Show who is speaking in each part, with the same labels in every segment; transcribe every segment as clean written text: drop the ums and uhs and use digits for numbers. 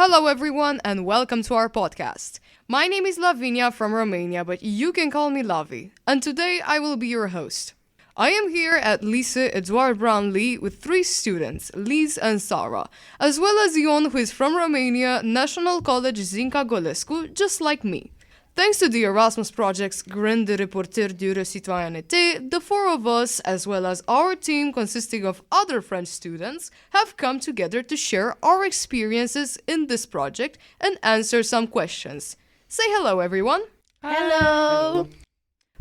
Speaker 1: Hello, everyone, and welcome to our podcast. My name is Lavinia from Romania, but you can call me Lavi, and today I will be your host. I am here at Lycée Edouard Brownlee with three students, Liz and Sarah, as well as Ion, who is from Romania, National College Zinca Golescu, just like me. Thanks to the Erasmus Project's Grand de Reporter de Citoyenneté, the four of us, as well as our team consisting of other French students, have come together to share our experiences in this project and answer some questions. Say hello, everyone!
Speaker 2: Hello.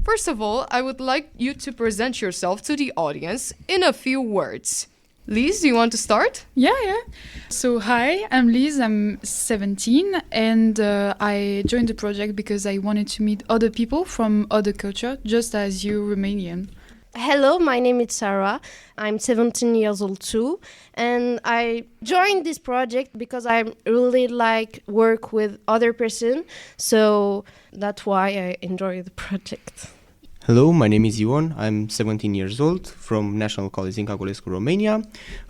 Speaker 1: First of all, I would like you to present yourself to the audience in a few words. Liz, do you want to start?
Speaker 2: Yeah. So, hi, I'm Liz, I'm 17, and I joined the project because I wanted to meet other people from other culture, just as you, Romanian.
Speaker 3: Hello, my name is Sarah. I'm 17 years old too, and I joined this project because I really like work with other person, so that's why I enjoy the project.
Speaker 4: Hello, my name is Ion. I'm 17 years old from National College Zinca Golescu, Romania.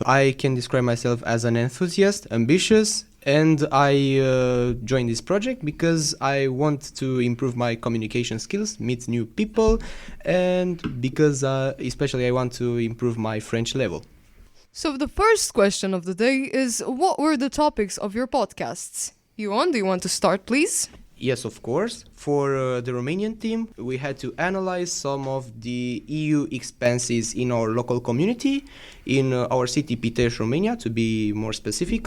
Speaker 4: I can describe myself as an enthusiast, ambitious, and I joined this project because I want to improve my communication skills, meet new people, and because especially I want to improve my French level.
Speaker 1: So the first question of the day is, what were the topics of your podcasts? Ion, do you want to start, please?
Speaker 4: Yes, of course. For the Romanian team, we had to analyze some of the EU expenses in our local community, in our city Pitești, Romania, to be more specific.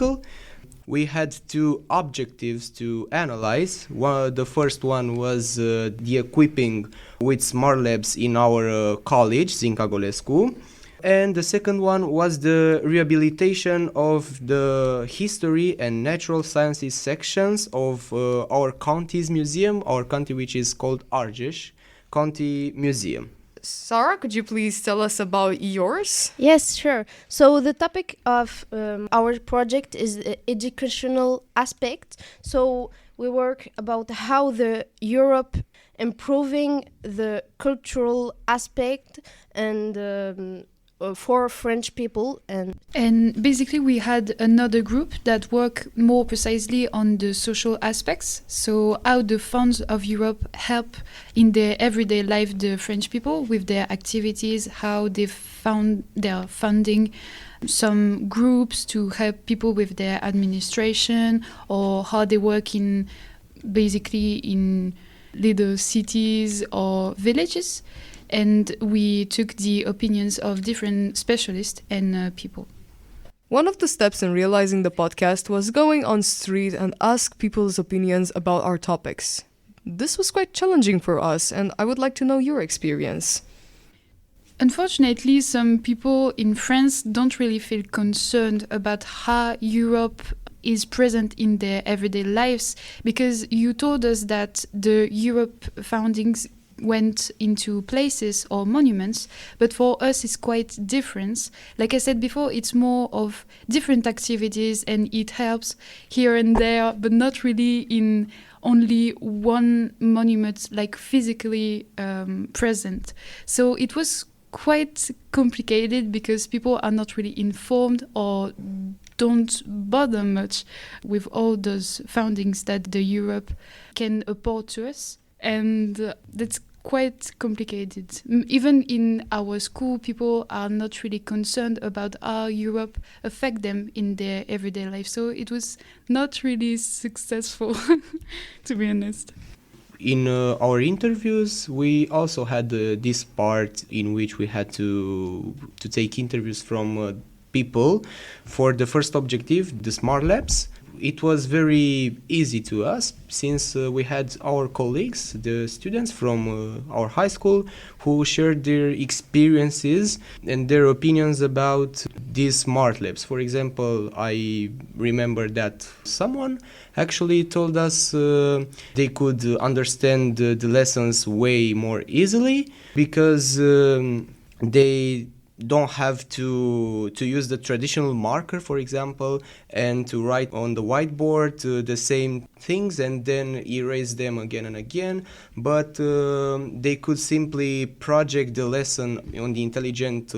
Speaker 4: We had two objectives to analyze. The first one was the equipping with smart labs in our college, Zinca Golescu. And the second one was the rehabilitation of the history and natural sciences sections of our county's museum, our county which is called Argeș County Museum.
Speaker 1: Sarah, could you please tell us about yours?
Speaker 3: Yes, sure. So the topic of our project is the educational aspect. So we work about how the Europe improving the cultural aspect and for French people
Speaker 2: And basically, we had another group that worked more precisely on the social aspects. So, how the funds of Europe help in their everyday life the French people with their activities, how they found their funding some groups to help people with their administration, or how they work in little cities or villages. And we took the opinions of different specialists and people.
Speaker 1: One of the steps in realizing the podcast was going on street and ask people's opinions about our topics. This was quite challenging for us, and I would like to know your experience.
Speaker 2: Unfortunately, some people in France don't really feel concerned about how Europe is present in their everyday lives, because you told us that the Europe foundings went into places or monuments, but for us it's quite different. Like I said before, it's more of different activities and it helps here and there, but not really in only one monument, like physically present. So it was quite complicated because people are not really informed or don't bother much with all those foundings that the Europe can afford to us. And that's quite complicated. Even in our school, people are not really concerned about how Europe affect them in their everyday life. So it was not really successful, to be honest.
Speaker 4: In our interviews, we also had this part in which we had to take interviews from people. For the first objective, the smart labs, it was very easy to us since we had our colleagues, the students from our high school, who shared their experiences and their opinions about these smart labs. For example, I remember that someone actually told us they could understand the lessons way more easily because they don't have to use the traditional marker, for example, and to write on the whiteboard the same things and then erase them again and again, but they could simply project the lesson on the intelligent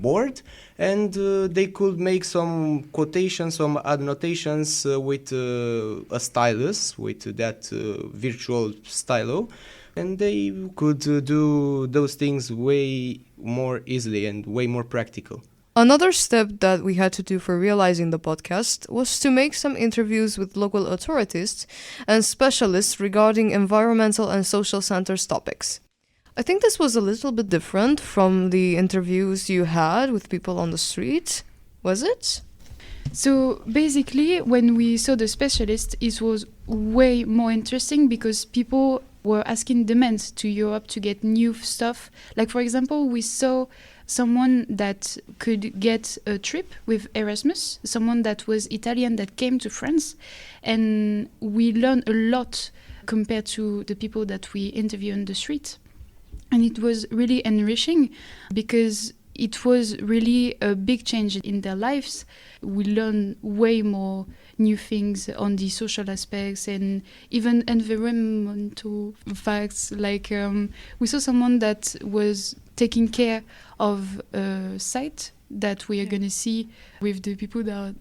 Speaker 4: board, and they could make some quotations, some annotations with a stylus, with that virtual stylo, and they could do those things way more easily and way more practical.
Speaker 1: Another step that we had to do for realizing the podcast was to make some interviews with local authorities and specialists regarding environmental and social centers topics. I think this was a little bit different from the interviews you had with people on the street, was it?
Speaker 2: So basically, when we saw the specialist, it was way more interesting because people were asking demands to Europe to get new stuff. Like, for example, we saw someone that could get a trip with Erasmus, someone that was Italian that came to France, and we learned a lot compared to the people that we interviewed on the street. And it was really enriching because it was really a big change in their lives. We learned way more new things on the social aspects and even environmental facts. Like we saw someone that was taking care of a site that we are going to see with the people that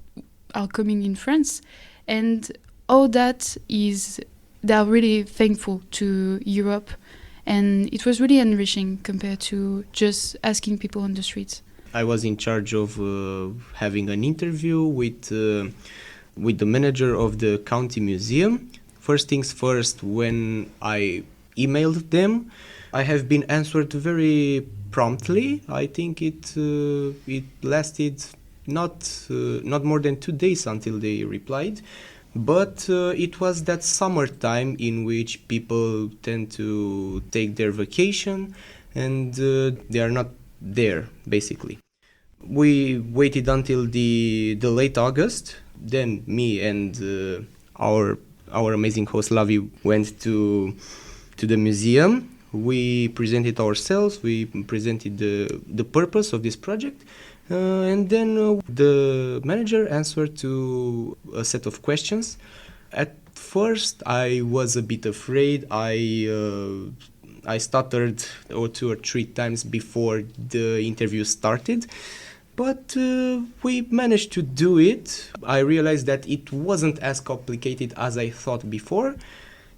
Speaker 2: are coming in France. And all that is, they are really thankful to Europe. And it was really enriching compared to just asking people on the streets.
Speaker 4: I was in charge of having an interview with the manager of the county museum. First things first, when I emailed them, I have been answered very promptly. I think it lasted not more than 2 days until they replied. But it was that summertime in which people tend to take their vacation and they are not there, basically. We waited until the late August. Then me and our amazing host Lavi went to the museum. We presented ourselves. We presented the purpose of this project. And then the manager answered to a set of questions. At first, I was a bit afraid. I stuttered 2 or 3 times before the interview started. But we managed to do it. I realized that it wasn't as complicated as I thought before.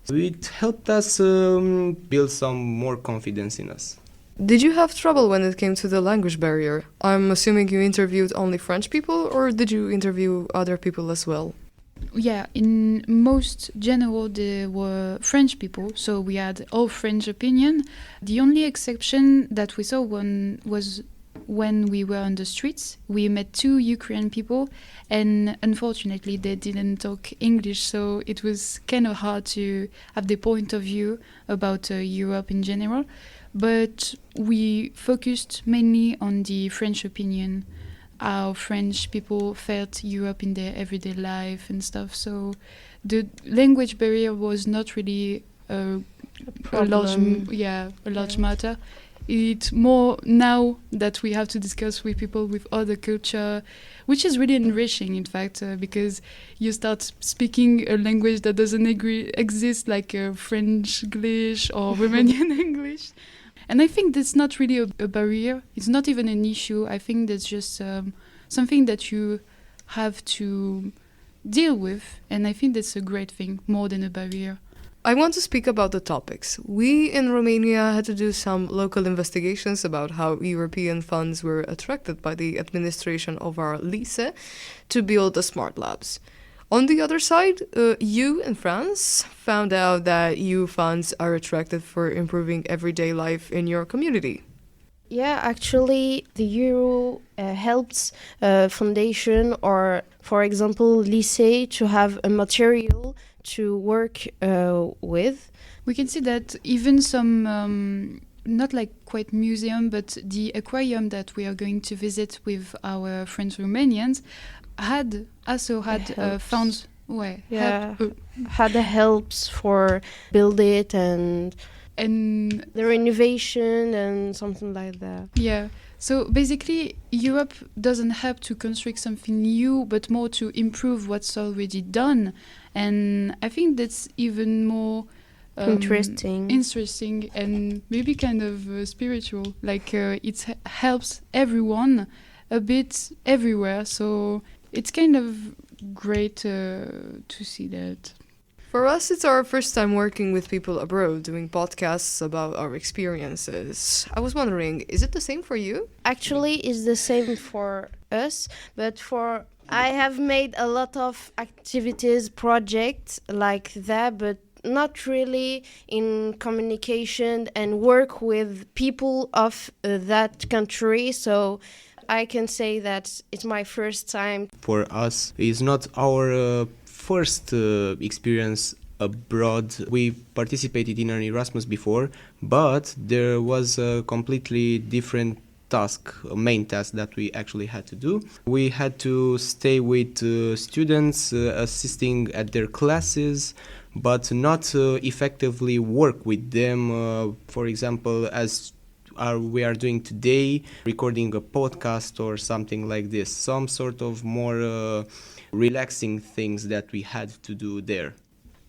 Speaker 4: It helped us build some more confidence in us.
Speaker 1: Did you have trouble when it came to the language barrier? I'm assuming you interviewed only French people, or did you interview other people as well?
Speaker 2: Yeah, in most general there were French people, so we had all French opinion. The only exception that we saw was when we were on the streets. We met 2 Ukrainian people, and unfortunately they didn't talk English, so it was kind of hard to have the point of view about Europe in general. But we focused mainly on the French opinion, how French people felt Europe in their everyday life and stuff. So the language barrier was not really a large matter. It's more now that we have to discuss with people with other culture, which is really enriching, in fact, because you start speaking a language that doesn't exist, like French English or Romanian English. And I think that's not really a barrier. It's not even an issue. I think that's just something that you have to deal with. And I think that's a great thing, more than a barrier.
Speaker 1: I want to speak about the topics. We in Romania had to do some local investigations about how European funds were attracted by the administration of our lycée to build the smart labs. On the other side, you in France found out that EU funds are attracted for improving everyday life in your community.
Speaker 3: Yeah, actually, the Euro helps foundation or, for example, lycée to have a material to work with.
Speaker 2: We can see that even some, not like quite museum, but the aquarium that we are going to visit with our friends Romanians had funds.
Speaker 3: Had the helps for build it and the renovation and something like that.
Speaker 2: Yeah. So basically, Europe doesn't have to construct something new, but more to improve what's already done. And I think that's even more interesting and maybe kind of spiritual. Like it helps everyone a bit everywhere. So it's kind of great to see that.
Speaker 1: For us, it's our first time working with people abroad, doing podcasts about our experiences. I was wondering, is it the same for you?
Speaker 3: Actually, it's the same for us, but for I have made a lot of activities, projects like that, but not really in communication and work with people of that country. So I can say that it's my first time.
Speaker 4: For us, it's not our first experience abroad. We participated in an Erasmus before, but there was a completely different task, a main task that we actually had to do. We had to stay with students, assisting at their classes, but not effectively work with them. For example, as we are doing today, recording a podcast or something like this, some sort of more relaxing things that we had to do there.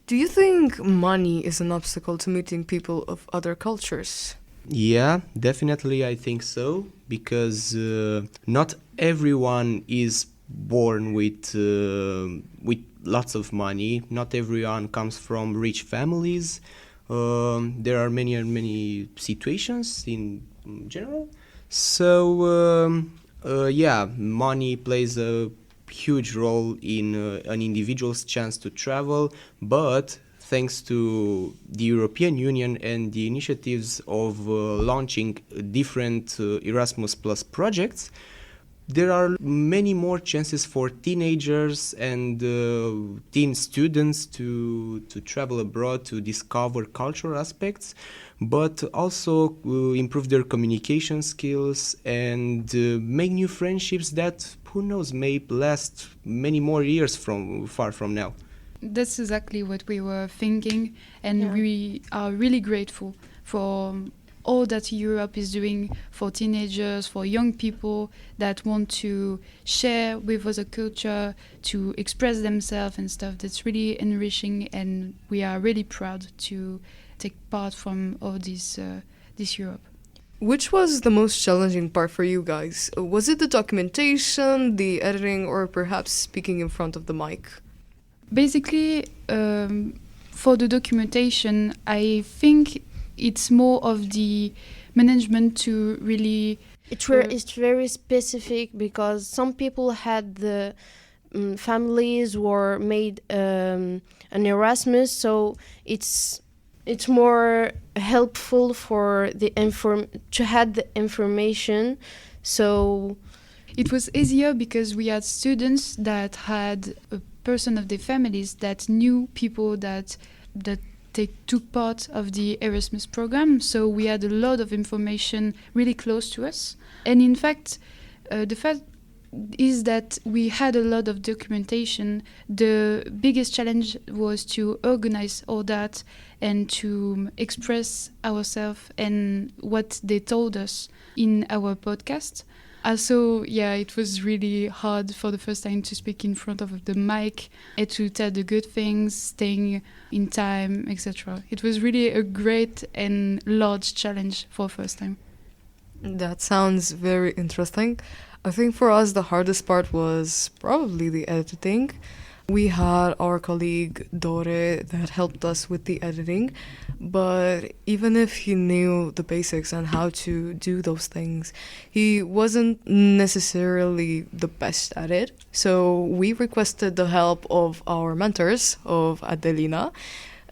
Speaker 1: Do you think money is an obstacle to meeting people of other cultures?
Speaker 4: Yeah, definitely I think so, because not everyone is born with lots of money. Not everyone comes from rich families. There are many situations in general. So yeah, money plays a huge role in an individual's chance to travel, but thanks to the European Union and the initiatives of launching different Erasmus Plus projects, there are many more chances for teenagers and teen students to travel abroad, to discover cultural aspects, but also improve their communication skills and make new friendships that, who knows, may last many more years from now.
Speaker 2: That's exactly what we were thinking, and we are really grateful for all that Europe is doing for teenagers, for young people that want to share with other culture, to express themselves and stuff. That's really enriching, and we are really proud to take part from all this Europe.
Speaker 1: Which was the most challenging part for you guys? Was it the documentation, the editing, or perhaps speaking in front of the mic?
Speaker 2: Basically, for the documentation, I think it's more of the management to really...
Speaker 3: It's very specific, because some people had the families were made an Erasmus, so it's more helpful for the to have the information. So
Speaker 2: it was easier because we had students that had a person of their families that knew people that they took part of the Erasmus program, so we had a lot of information really close to us. And in fact, the fact is that we had a lot of documentation. The biggest challenge was to organize all that and to express ourselves and what they told us in our podcast. Also, yeah, it was really hard for the first time to speak in front of the mic and to tell the good things, staying in time, etc. It was really a great and large challenge for the first time.
Speaker 1: That sounds very interesting. I think for us the hardest part was probably the editing. We had our colleague Dore that helped us with the editing, but even if he knew the basics and how to do those things, he wasn't necessarily the best at it. So we requested the help of our mentors, of Adelina,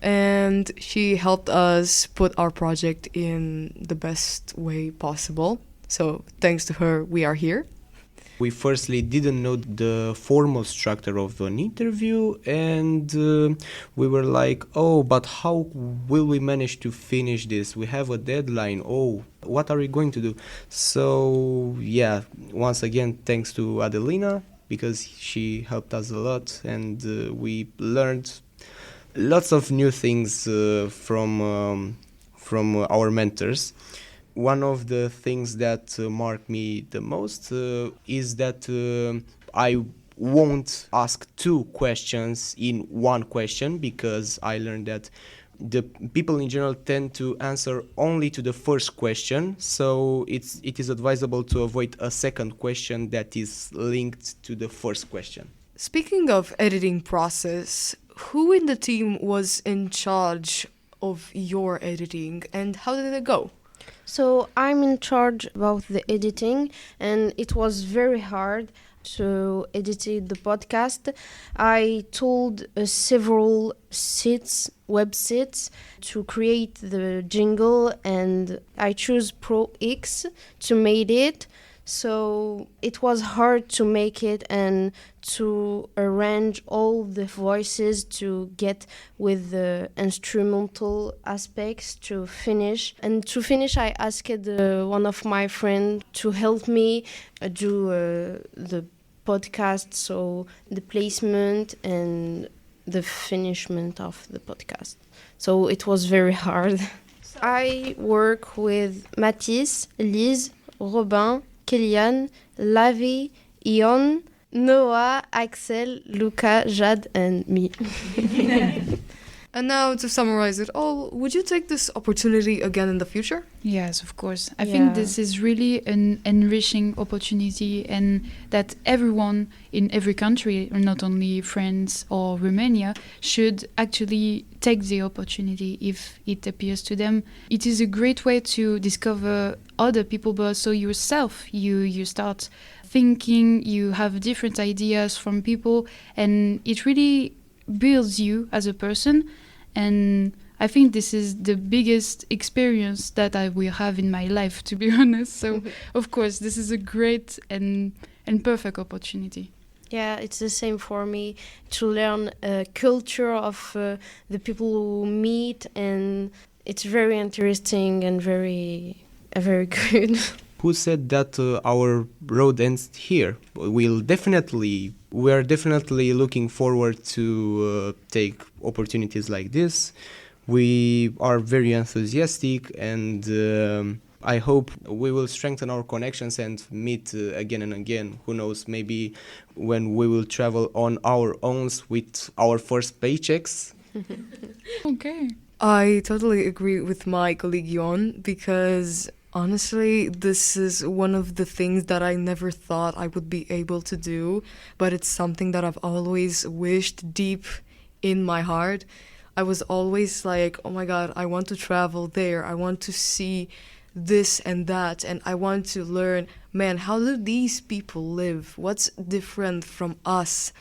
Speaker 1: and she helped us put our project in the best way possible. So thanks to her, we are here.
Speaker 4: We firstly didn't know the formal structure of an interview, and we were like, oh, but how will we manage to finish this? We have a deadline. Oh, what are we going to do? So, yeah, once again, thanks to Adelina, because she helped us a lot, and we learned lots of new things from our mentors. One of the things that marked me the most is that I won't ask two questions in one question, because I learned that the people in general tend to answer only to the first question, so it is advisable to avoid a second question that is linked to the first question.
Speaker 1: Speaking of editing process, who in the team was in charge of your editing and how did it go?
Speaker 3: So I'm in charge about the editing, and it was very hard to edit the podcast. I told several websites to create the jingle, and I choose Pro X to make it. So it was hard to make it and to arrange all the voices to get with the instrumental aspects to finish. And to finish, I asked one of my friends to help me do the podcast, so the placement and the finishment of the podcast. So it was very hard. I work with Mathis, Lise, Robin, Kellyanne, Lavi, Ion, Noah, Axel, Luca, Jade, and me.
Speaker 1: And now to summarize it all, would you take this opportunity again in the future?
Speaker 2: Yes, of course. I think this is really an enriching opportunity, and that everyone in every country, not only France or Romania, should actually take the opportunity if it appears to them. It is a great way to discover other people, but also yourself. You start thinking, you have different ideas from people, and it really builds you as a person. And I think this is the biggest experience that I will have in my life, to be honest. So of course this is a great and perfect opportunity.
Speaker 3: Yeah, it's the same for me, to learn culture of the people who meet, and it's very interesting and very good.
Speaker 4: Who said that our road ends here? We are definitely looking forward to take opportunities like this. We are very enthusiastic, and I hope we will strengthen our connections and meet again and again. Who knows, maybe when we will travel on our own with our first paychecks.
Speaker 2: Okay.
Speaker 1: I totally agree with my colleague Yon, because honestly, this is one of the things that I never thought I would be able to do, but it's something that I've always wished deep in my heart. I was always like, oh my God, I want to travel there. I want to see this and that, and I want to learn, man, how do these people live? What's different from us?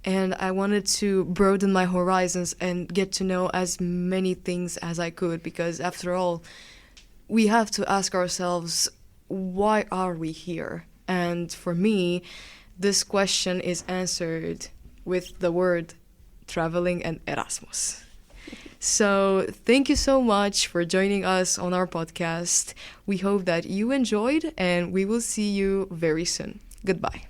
Speaker 1: And I wanted to broaden my horizons and get to know as many things as I could, because after all, we have to ask ourselves, why are we here? And for me, this question is answered with the word traveling and Erasmus. So thank you so much for joining us on our podcast. We hope that you enjoyed, and we will see you very soon. Goodbye.